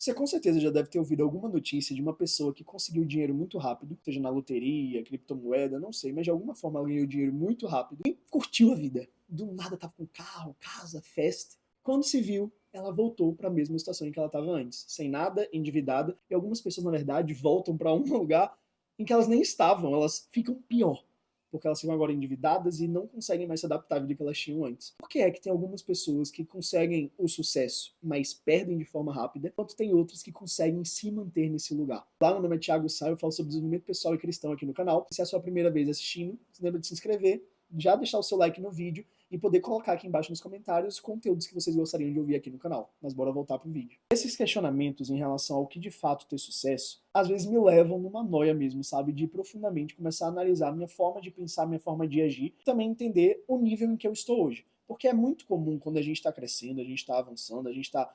Você com certeza já deve ter ouvido alguma notícia de uma pessoa que conseguiu dinheiro muito rápido, seja na loteria, criptomoeda, não sei, mas de alguma forma ela ganhou dinheiro muito rápido e curtiu a vida. Do nada tava com carro, casa, festa. Quando se viu, ela voltou para a mesma situação em que ela estava antes, sem nada, endividada, e algumas pessoas, na verdade, voltam para um lugar em que elas nem estavam, elas ficam pior porque elas ficam agora endividadas e não conseguem mais se adaptar à vida que elas tinham antes. Por que é que tem algumas pessoas que conseguem o sucesso, mas perdem de forma rápida, enquanto tem outras que conseguem se manter nesse lugar? Lá, meu nome é Thiago Sá, eu falo sobre desenvolvimento pessoal e cristão aqui no canal. Se é a sua primeira vez assistindo, se lembra de se inscrever, já deixar o seu like no vídeo e poder colocar aqui embaixo nos comentários os conteúdos que vocês gostariam de ouvir aqui no canal. Mas bora voltar pro vídeo. Esses questionamentos em relação ao que de fato ter sucesso, às vezes me levam numa noia mesmo, sabe? De profundamente começar a analisar minha forma de pensar, minha forma de agir, e também entender o nível em que eu estou hoje. Porque é muito comum quando a gente está crescendo, a gente está avançando, a gente está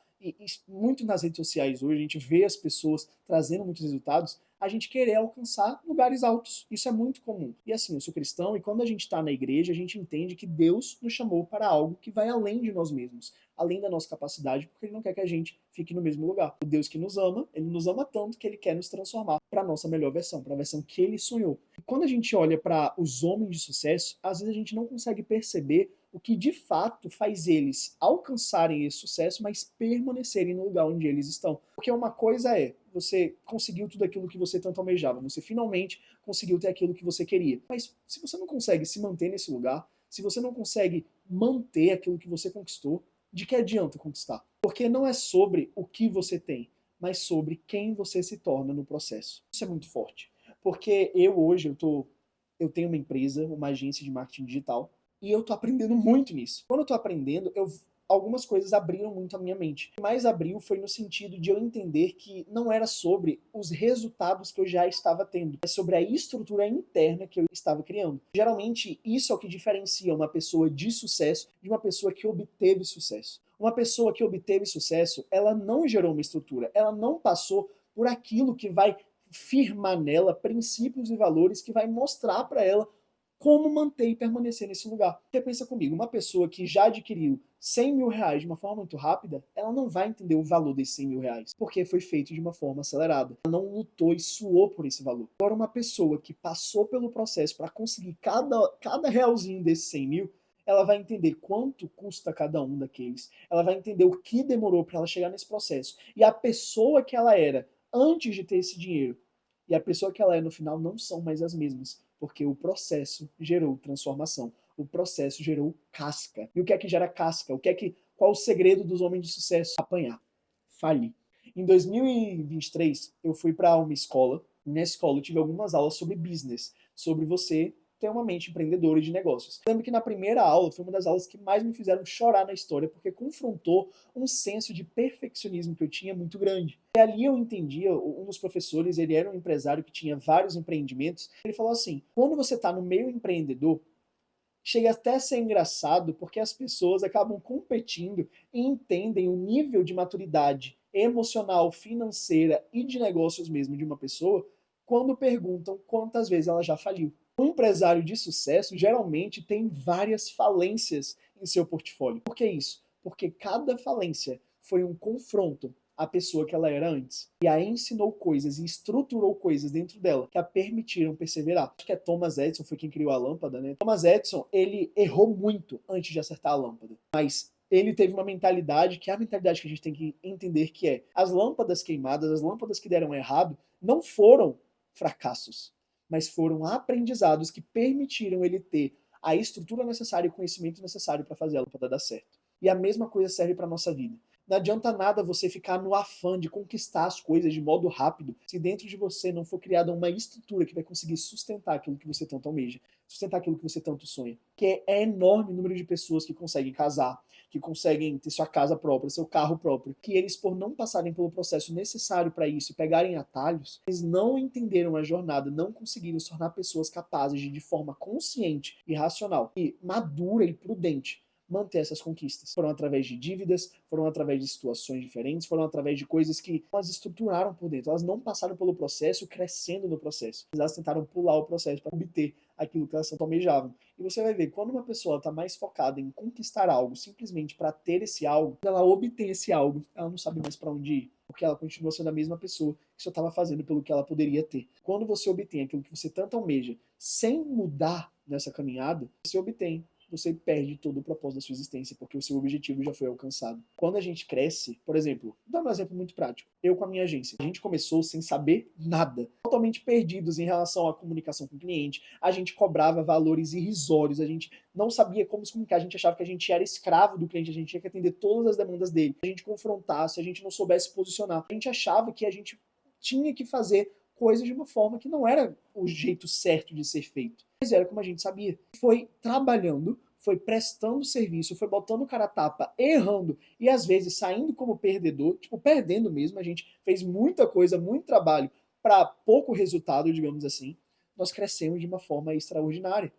muito nas redes sociais hoje, a gente vê as pessoas trazendo muitos resultados, a gente querer alcançar lugares altos. Isso é muito comum. E assim, eu sou cristão e quando a gente está na igreja, a gente entende que Deus nos chamou para algo que vai além de nós mesmos, além da nossa capacidade, porque Ele não quer que a gente fique no mesmo lugar. O Deus que nos ama, Ele nos ama tanto que Ele quer nos transformar para a nossa melhor versão, para a versão que Ele sonhou. E quando a gente olha para os homens de sucesso, às vezes a gente não consegue perceber o que de fato faz eles alcançarem esse sucesso, mas permanecerem no lugar onde eles estão. Porque uma coisa é, você conseguiu tudo aquilo que você tanto almejava, você finalmente conseguiu ter aquilo que você queria. Mas se você não consegue se manter nesse lugar, se você não consegue manter aquilo que você conquistou, de que adianta conquistar? Porque não é sobre o que você tem, mas sobre quem você se torna no processo. Isso é muito forte. Porque eu tenho uma empresa, uma agência de marketing digital, e eu tô aprendendo muito nisso. Quando eu tô aprendendo, algumas coisas abriram muito a minha mente. O que mais abriu foi no sentido de eu entender que não era sobre os resultados que eu já estava tendo, mas sobre a estrutura interna que eu estava criando. Geralmente, isso é o que diferencia uma pessoa de sucesso de uma pessoa que obteve sucesso. Uma pessoa que obteve sucesso, ela não gerou uma estrutura, ela não passou por aquilo que vai firmar nela princípios e valores que vai mostrar para ela como manter e permanecer nesse lugar. Porque pensa comigo, uma pessoa que já adquiriu 100 mil reais de uma forma muito rápida, ela não vai entender o valor desses 100 mil reais, porque foi feito de uma forma acelerada. Ela não lutou e suou por esse valor. Agora, uma pessoa que passou pelo processo para conseguir cada realzinho desses 100 mil, ela vai entender quanto custa cada um daqueles, ela vai entender o que demorou para ela chegar nesse processo. E a pessoa que ela era antes de ter esse dinheiro e a pessoa que ela é no final não são mais as mesmas, porque o processo gerou transformação. O processo gerou casca. E o que é que gera casca? Qual o segredo dos homens de sucesso? Apanhar. Falir. Em 2023, eu fui para uma escola. Nessa escola eu tive algumas aulas sobre business, sobre você ter uma mente empreendedora e de negócios. Eu lembro que na primeira aula foi uma das aulas que mais me fizeram chorar na história, porque confrontou um senso de perfeccionismo que eu tinha muito grande. E ali eu entendia, um dos professores, ele era um empresário que tinha vários empreendimentos, ele falou assim, quando você está no meio empreendedor, chega até a ser engraçado, porque as pessoas acabam competindo e entendem o nível de maturidade emocional, financeira e de negócios mesmo de uma pessoa, quando perguntam quantas vezes ela já faliu. Um empresário de sucesso geralmente tem várias falências em seu portfólio. Por que isso? Porque cada falência foi um confronto à pessoa que ela era antes. E a ensinou coisas e estruturou coisas dentro dela que a permitiram perseverar. Acho que é Thomas Edison, foi quem criou a lâmpada, né? Thomas Edison, ele errou muito antes de acertar a lâmpada. Mas ele teve uma mentalidade, que é a mentalidade que a gente tem que entender, que é as lâmpadas queimadas, as lâmpadas que deram errado, não foram fracassos, mas foram aprendizados que permitiram ele ter a estrutura necessária e o conhecimento necessário para fazer a lâmpada dar certo. E a mesma coisa serve para a nossa vida. Não adianta nada você ficar no afã de conquistar as coisas de modo rápido se dentro de você não for criada uma estrutura que vai conseguir sustentar aquilo que você tanto almeja, sustentar aquilo que você tanto sonha. Que é enorme o número de pessoas que conseguem casar, que conseguem ter sua casa própria, seu carro próprio, que eles, por não passarem pelo processo necessário para isso e pegarem atalhos, eles não entenderam a jornada, não conseguiram se tornar pessoas capazes de forma consciente e racional e madura e prudente, manter essas conquistas. Foram através de dívidas, foram através de situações diferentes, foram através de coisas que elas estruturaram por dentro. Elas não passaram pelo processo crescendo no processo. Elas tentaram pular o processo para obter aquilo que elas tanto almejavam. E você vai ver, quando uma pessoa está mais focada em conquistar algo, simplesmente para ter esse algo, quando ela obtém esse algo, ela não sabe mais para onde ir, porque ela continua sendo a mesma pessoa que só estava fazendo pelo que ela poderia ter. Quando você obtém aquilo que você tanto almeja, sem mudar nessa caminhada, você perde todo o propósito da sua existência, porque o seu objetivo já foi alcançado. Quando a gente cresce, por exemplo, vou dar um exemplo muito prático. Eu com a minha agência, a gente começou sem saber nada, totalmente perdidos em relação à comunicação com o cliente, a gente cobrava valores irrisórios, a gente não sabia como se comunicar, a gente achava que a gente era escravo do cliente, a gente tinha que atender todas as demandas dele, se a gente confrontasse, a gente não soubesse posicionar, a gente achava que a gente tinha que fazer coisas de uma forma que não era o jeito certo de ser feito. Mas era como a gente sabia. Foi trabalhando, foi prestando serviço, foi botando o cara a tapa, errando e às vezes saindo como perdedor, tipo, perdendo mesmo. A gente fez muita coisa, muito trabalho para pouco resultado, digamos assim. Nós crescemos de uma forma extraordinária.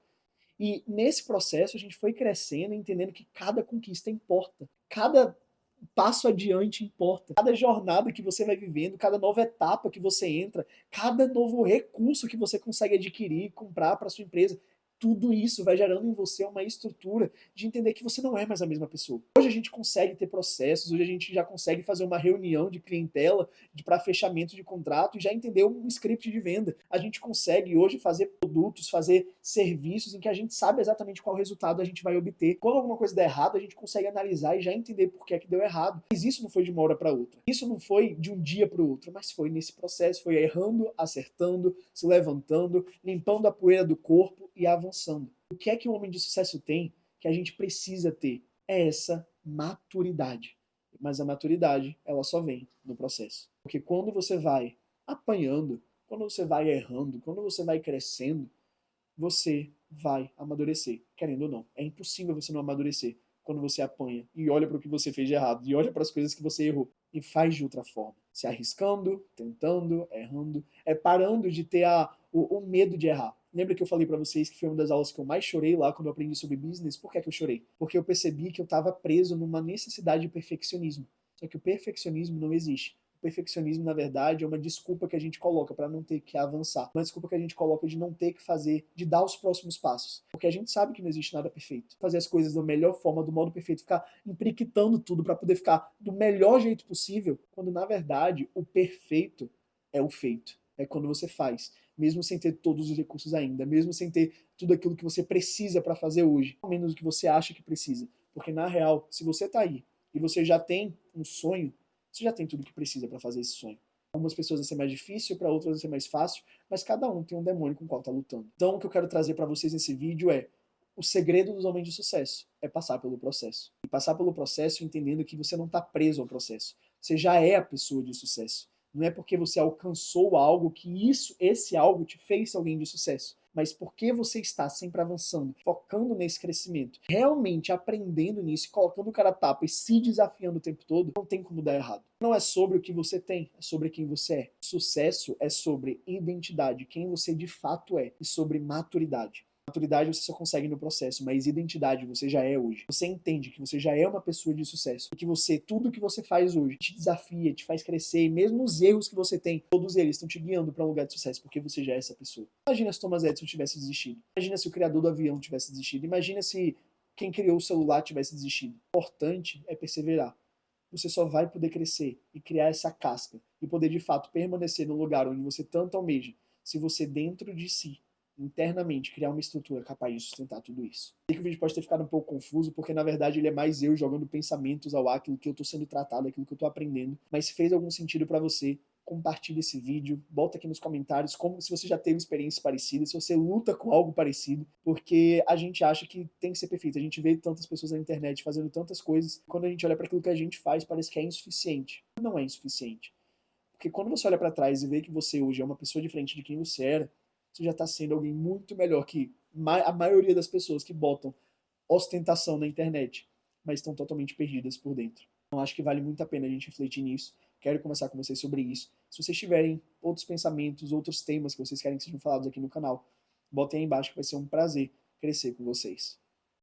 E nesse processo a gente foi crescendo, entendendo que cada conquista importa. Cada passo adiante importa. Cada jornada que você vai vivendo, cada nova etapa que você entra, cada novo recurso que você consegue adquirir, comprar para sua empresa, tudo isso vai gerando em você uma estrutura de entender que você não é mais a mesma pessoa. Hoje a gente consegue ter processos, hoje a gente já consegue fazer uma reunião de clientela para fechamento de contrato e já entender um script de venda. A gente consegue hoje fazer produtos, fazer serviços em que a gente sabe exatamente qual resultado a gente vai obter. Quando alguma coisa der errado, a gente consegue analisar e já entender por que é que deu errado. Mas isso não foi de uma hora para outra. Isso não foi de um dia para o outro, mas foi nesse processo, foi errando, acertando, se levantando, limpando a poeira do corpo e avançando. O que é que o homem de sucesso tem que a gente precisa ter? É essa maturidade. Mas a maturidade, ela só vem no processo. Porque quando você vai apanhando, quando você vai errando, quando você vai crescendo, você vai amadurecer, querendo ou não. É impossível você não amadurecer quando você apanha e olha para o que você fez de errado, e olha para as coisas que você errou e faz de outra forma. Se arriscando, tentando, errando, parando de ter o medo de errar. Lembra que eu falei para vocês que foi uma das aulas que eu mais chorei lá quando eu aprendi sobre business? Por que é que eu chorei? Porque eu percebi que eu estava preso numa necessidade de perfeccionismo. Só que o perfeccionismo não existe. O perfeccionismo, na verdade, é uma desculpa que a gente coloca para não ter que avançar. Uma desculpa que a gente coloca de não ter que fazer, de dar os próximos passos. Porque a gente sabe que não existe nada perfeito. Fazer as coisas da melhor forma, do modo perfeito, ficar empriquitando tudo para poder ficar do melhor jeito possível, quando na verdade o perfeito é o feito. É quando você faz, mesmo sem ter todos os recursos ainda, mesmo sem ter tudo aquilo que você precisa para fazer hoje, ao menos o que você acha que precisa. Porque na real, se você tá aí e você já tem um sonho, você já tem tudo que precisa para fazer esse sonho. Para algumas pessoas vai ser mais difícil, para outras vai ser mais fácil, mas cada um tem um demônio com o qual está lutando. Então o que eu quero trazer para vocês nesse vídeo é: o segredo dos homens de sucesso é passar pelo processo. E passar pelo processo entendendo que você não está preso ao processo. Você já é a pessoa de sucesso. Não é porque você alcançou algo que esse algo te fez alguém de sucesso. Mas porque você está sempre avançando, focando nesse crescimento, realmente aprendendo nisso, colocando o cara a tapa e se desafiando o tempo todo, não tem como dar errado. Não é sobre o que você tem, é sobre quem você é. Sucesso é sobre identidade, quem você de fato é, e sobre maturidade. Maturidade você só consegue no processo, mas identidade você já é hoje. Você entende que você já é uma pessoa de sucesso, e que tudo que você faz hoje te desafia, te faz crescer, e mesmo os erros que você tem, todos eles estão te guiando para um lugar de sucesso, porque você já é essa pessoa. Imagina se Thomas Edison tivesse desistido. Imagina se o criador do avião tivesse desistido. Imagina se quem criou o celular tivesse desistido. O importante é perseverar. Você só vai poder crescer e criar essa casca e poder de fato permanecer no lugar onde você tanto almeja, se você dentro de si internamente criar uma estrutura capaz de sustentar tudo isso. Sei que o vídeo pode ter ficado um pouco confuso, porque na verdade ele é mais eu jogando pensamentos ao ar, aquilo que eu estou sendo tratado, aquilo que eu estou aprendendo. Mas se fez algum sentido para você, compartilhe esse vídeo, bota aqui nos comentários como se você já teve experiências parecidas, se você luta com algo parecido, porque a gente acha que tem que ser perfeito. A gente vê tantas pessoas na internet fazendo tantas coisas, quando a gente olha para aquilo que a gente faz, parece que é insuficiente. Não é insuficiente. Porque quando você olha para trás e vê que você hoje é uma pessoa diferente de quem você era, você já está sendo alguém muito melhor que a maioria das pessoas que botam ostentação na internet, mas estão totalmente perdidas por dentro. Então acho que vale muito a pena a gente refletir nisso. Quero conversar com vocês sobre isso. Se vocês tiverem outros pensamentos, outros temas que vocês querem que sejam falados aqui no canal, botem aí embaixo que vai ser um prazer crescer com vocês.